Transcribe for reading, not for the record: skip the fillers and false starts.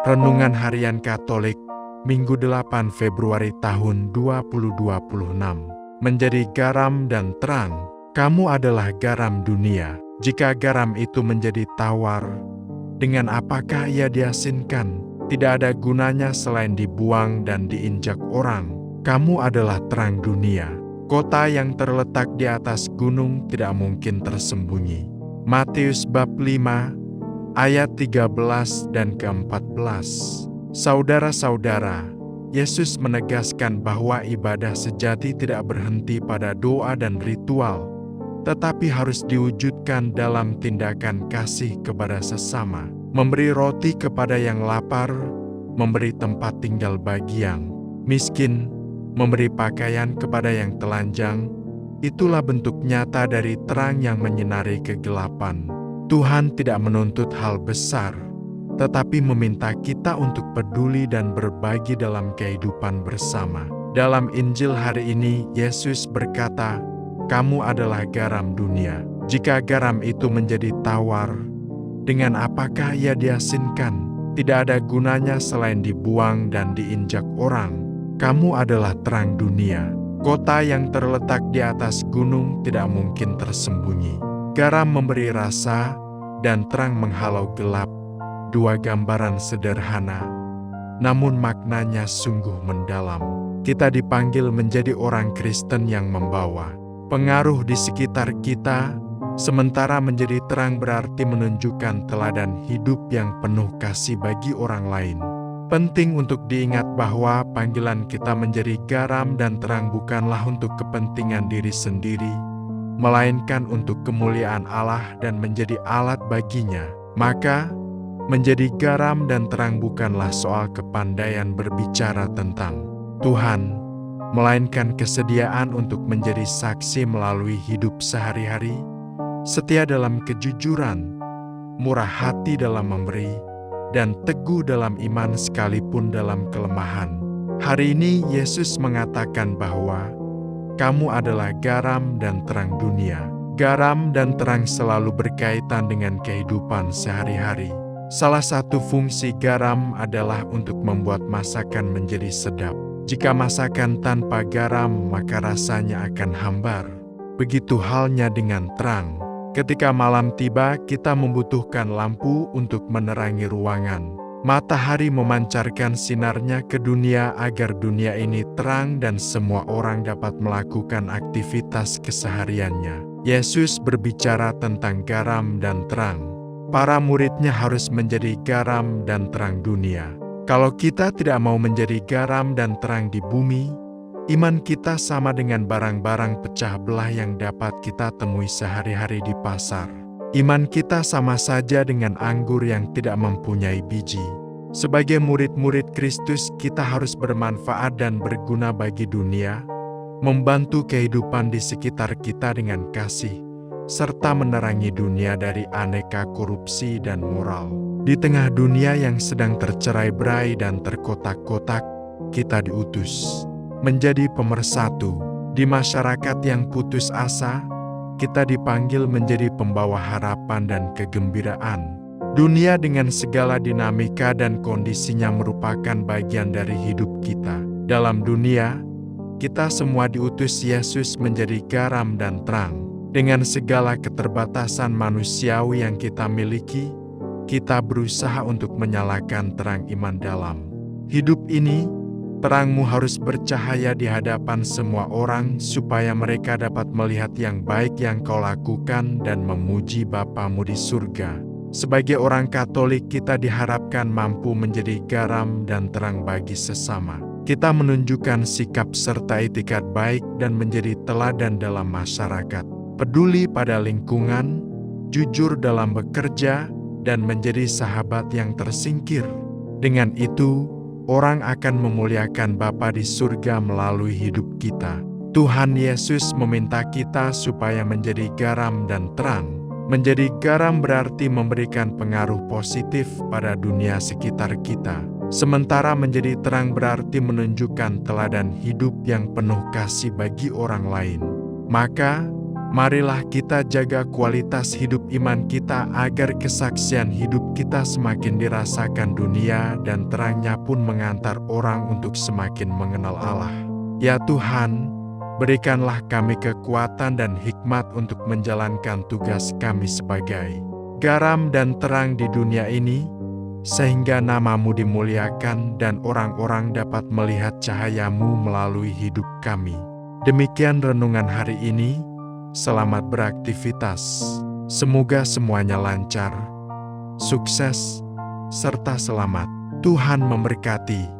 Renungan Harian Katolik, Minggu 8 Februari tahun 2026. Menjadi garam dan terang, kamu adalah garam dunia. Jika garam itu menjadi tawar, dengan apakah ia diasinkan? Tidak ada gunanya selain dibuang dan diinjak orang. Kamu adalah terang dunia. Kota yang terletak di atas gunung tidak mungkin tersembunyi. Matius bab 5, ayat 13 dan ke-14. Saudara-saudara, Yesus menegaskan bahwa ibadah sejati tidak berhenti pada doa dan ritual, tetapi harus diwujudkan dalam tindakan kasih kepada sesama, memberi roti kepada yang lapar, memberi tempat tinggal bagi yang miskin, memberi pakaian kepada yang telanjang. Itulah bentuk nyata dari terang yang menyinari kegelapan. Tuhan tidak menuntut hal besar, tetapi meminta kita untuk peduli dan berbagi dalam kehidupan bersama. Dalam Injil hari ini, Yesus berkata, "Kamu adalah garam dunia." Jika garam itu menjadi tawar, dengan apakah ia diasinkan? Tidak ada gunanya selain dibuang dan diinjak orang. Kamu adalah terang dunia. Kota yang terletak di atas gunung tidak mungkin tersembunyi. Garam memberi rasa, dan terang menghalau gelap. Dua gambaran sederhana, namun maknanya sungguh mendalam. Kita dipanggil menjadi orang Kristen yang membawa pengaruh di sekitar kita, sementara menjadi terang berarti menunjukkan teladan hidup yang penuh kasih bagi orang lain. Penting untuk diingat bahwa panggilan kita menjadi garam dan terang bukanlah untuk kepentingan diri sendiri, melainkan untuk kemuliaan Allah dan menjadi alat baginya. Maka, menjadi garam dan terang bukanlah soal kepandaian berbicara tentang Tuhan, melainkan kesediaan untuk menjadi saksi melalui hidup sehari-hari, setia dalam kejujuran, murah hati dalam memberi, dan teguh dalam iman sekalipun dalam kelemahan. Hari ini Yesus mengatakan bahwa kamu adalah garam dan terang dunia. Garam dan terang selalu berkaitan dengan kehidupan sehari-hari. Salah satu fungsi garam adalah untuk membuat masakan menjadi sedap. Jika masakan tanpa garam, maka rasanya akan hambar. Begitu halnya dengan terang. Ketika malam tiba, kita membutuhkan lampu untuk menerangi ruangan. Matahari memancarkan sinarnya ke dunia agar dunia ini terang dan semua orang dapat melakukan aktivitas kesehariannya. Yesus berbicara tentang garam dan terang. Para muridnya harus menjadi garam dan terang dunia. Kalau kita tidak mau menjadi garam dan terang di bumi, iman kita sama dengan barang-barang pecah belah yang dapat kita temui sehari-hari di pasar. Iman kita sama saja dengan anggur yang tidak mempunyai biji. Sebagai murid-murid Kristus, kita harus bermanfaat dan berguna bagi dunia, membantu kehidupan di sekitar kita dengan kasih, serta menerangi dunia dari aneka korupsi dan moral. Di tengah dunia yang sedang tercerai-berai dan terkotak-kotak, kita diutus menjadi pemersatu. Di masyarakat yang putus asa, kita dipanggil menjadi pembawa harapan dan kegembiraan. Dunia dengan segala dinamika dan kondisinya merupakan bagian dari hidup kita. Dalam dunia, kita semua diutus Yesus menjadi garam dan terang. Dengan segala keterbatasan manusiawi yang kita miliki, kita berusaha untuk menyalakan terang iman dalam hidup ini. Terangmu harus bercahaya di hadapan semua orang supaya mereka dapat melihat yang baik yang kau lakukan dan memuji Bapamu di surga. Sebagai orang Katolik, kita diharapkan mampu menjadi garam dan terang bagi sesama. Kita menunjukkan sikap serta etikat baik dan menjadi teladan dalam masyarakat. Peduli pada lingkungan, jujur dalam bekerja, dan menjadi sahabat yang tersingkir. Dengan itu, orang akan memuliakan Bapa di surga melalui hidup kita. Tuhan Yesus meminta kita supaya menjadi garam dan terang. Menjadi garam berarti memberikan pengaruh positif pada dunia sekitar kita. Sementara menjadi terang berarti menunjukkan teladan hidup yang penuh kasih bagi orang lain. Maka, Marilah kita jaga kualitas hidup iman kita agar kesaksian hidup kita semakin dirasakan dunia dan terangnya pun mengantar orang untuk semakin mengenal Allah. Ya Tuhan, berikanlah kami kekuatan dan hikmat untuk menjalankan tugas kami sebagai garam dan terang di dunia ini, sehingga nama-Mu dimuliakan dan orang-orang dapat melihat cahaya-Mu melalui hidup kami. Demikian renungan hari ini. Selamat beraktivitas. Semoga semuanya lancar, sukses, serta selamat. Tuhan memberkati.